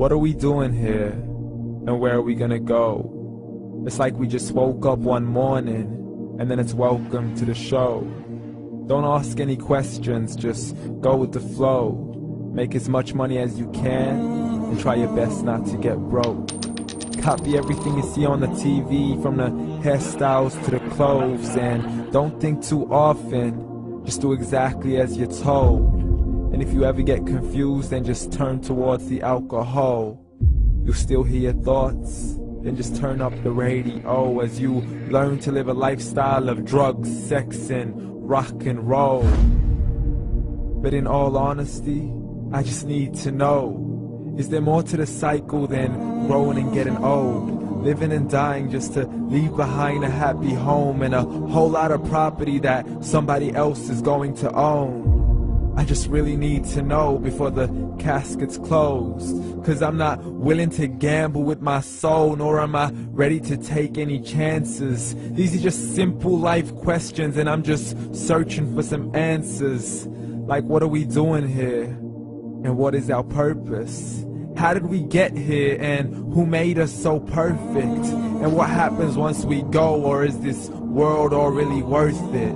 What are we doing here? And where are we gonna go? It's like we just woke up one morning, and then it's welcome to the show. Don't ask any questions, just go with the flow. Make as much money as you can, and try your best not to get broke. Copy everything you see on the TV, from the hairstyles to the clothes, and don't think too often, just do exactly as you're told. And if you ever get confused, then just turn towards the alcohol. You'll still hear your thoughts, then just turn up the radio as you learn to live a lifestyle of drugs, sex, and rock and roll. But in all honesty, I just need to know, is there more to the cycle than growing and getting old? Living and dying just to leave behind a happy home and a whole lot of property that somebody else is going to own. I just really need to know before the casket's closed, 'cause I'm not willing to gamble with my soul, nor am I ready to take any chances. These are just simple life questions, and I'm just searching for some answers. Like, what are we doing here? And what is our purpose? How did we get here, and who made us so perfect? And what happens once we go, or is this world all really worth it?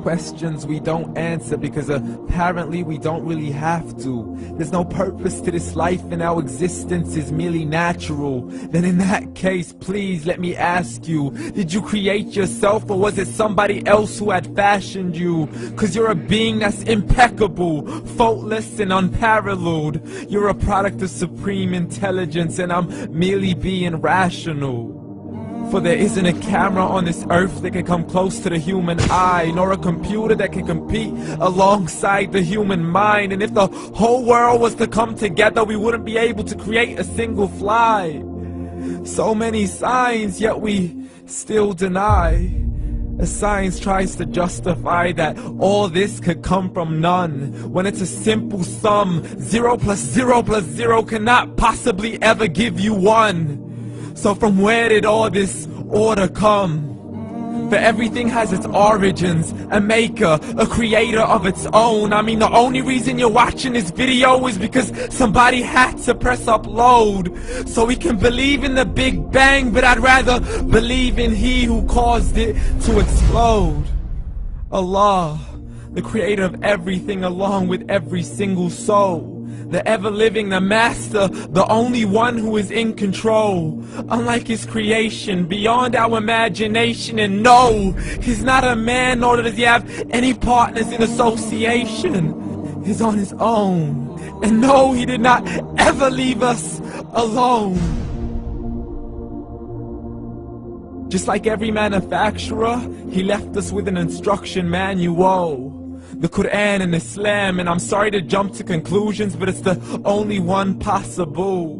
Questions we don't answer because apparently we don't really have to. There's no purpose to this life and our existence is merely natural. Then in that case, please let me ask you, did you create yourself, or was it somebody else who had fashioned you? 'Cause you're a being that's impeccable, faultless and unparalleled. You're a product of supreme intelligence, and I'm merely being rational. For there isn't a camera on this earth that can come close to the human eye, nor a computer that can compete alongside the human mind. And if the whole world was to come together, we wouldn't be able to create a single fly. So many signs, yet we still deny. As science tries to justify that all this could come from none, when it's a simple sum. 0 plus 0 plus 0 cannot possibly ever give you 1. So from where did all this order come? For everything has its origins, a maker, a creator of its own. I mean, the only reason you're watching this video is because somebody had to press upload. So we can believe in the Big Bang, but I'd rather believe in He who caused it to explode. Allah, the creator of everything along with every single soul. The ever-living, the master, the only one who is in control. Unlike his creation, beyond our imagination. And no, he's not a man, nor does he have any partners in association. He's on his own. And no, he did not ever leave us alone. Just like every manufacturer, he left us with an instruction manual. The Quran and Islam, and I'm sorry to jump to conclusions, but it's the only one possible.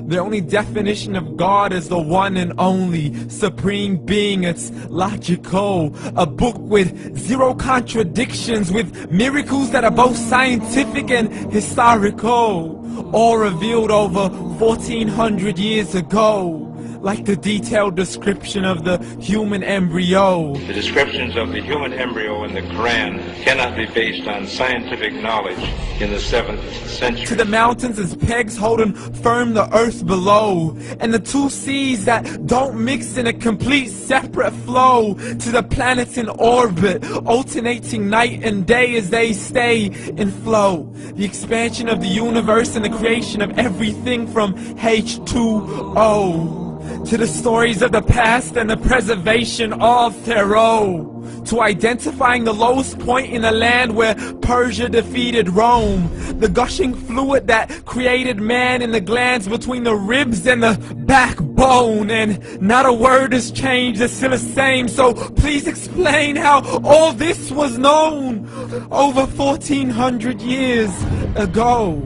The only definition of God is the one and only supreme being. It's logical, a book with 0 contradictions, with miracles that are both scientific and historical, all revealed over 1400 years ago. Like the detailed description of the human embryo. The descriptions of the human embryo in the Quran cannot be based on scientific knowledge in the 7th century. To the mountains as pegs holding firm the earth below, and the 2 seas that don't mix in a complete separate flow. To the planets in orbit, alternating night and day as they stay in flow. The expansion of the universe and the creation of everything from H2O. To the stories of the past and the preservation of Pharaoh. To identifying the lowest point in the land where Persia defeated Rome. The gushing fluid that created man in the glands between the ribs and the backbone. And not a word has changed, it's still the same. So please explain how all this was known over 1400 years ago.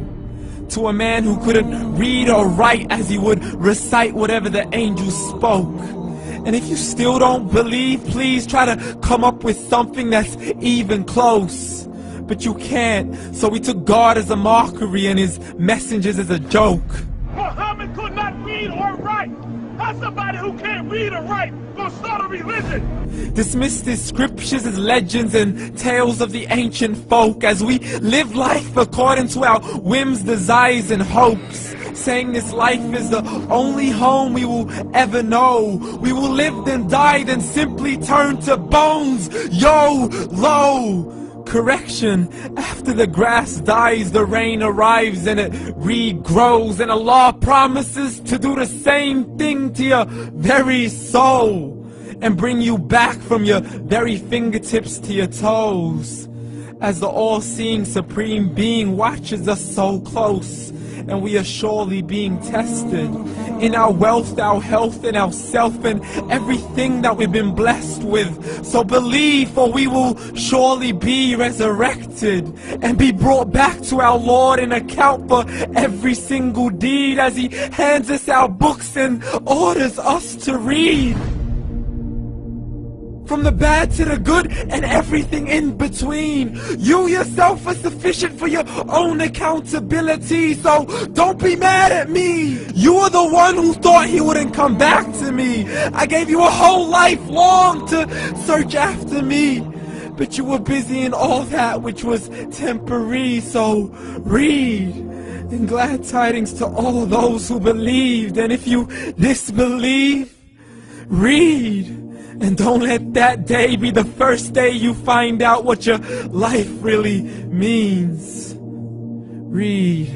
To a man who couldn't read or write, as he would recite whatever the angels spoke. And if you still don't believe, please try to come up with something that's even close. But you can't, so we took God as a mockery and his messengers as a joke. Muhammad could not read or write. How's somebody who can't read or write gonna start a religion? Dismiss his scriptures as legends and tales of the ancient folk, as we live life according to our whims, desires, and hopes. saying this life is the only home we will ever know. We will live then die then simply turn to bones. YOLO! Correction, after the grass dies, the rain arrives and it regrows, and Allah promises to do the same thing to your very soul and bring you back from your very fingertips to your toes, as the all-seeing supreme being watches us so close, and we are surely being tested in our wealth, our health, and our self, and everything that we've been blessed with. So believe, for we will surely be resurrected and be brought back to our Lord and account for every single deed, as He hands us our books and orders us to read. From the bad to the good and everything in between. You yourself are sufficient for your own accountability, so don't be mad at me. You are the one who thought He wouldn't come back to me. I gave you a whole life long to search after me, but you were busy in all that which was temporary. So read, and glad tidings to all those who believed. And if you disbelieve, read. And don't let that day be the first day you find out what your life really means. Read.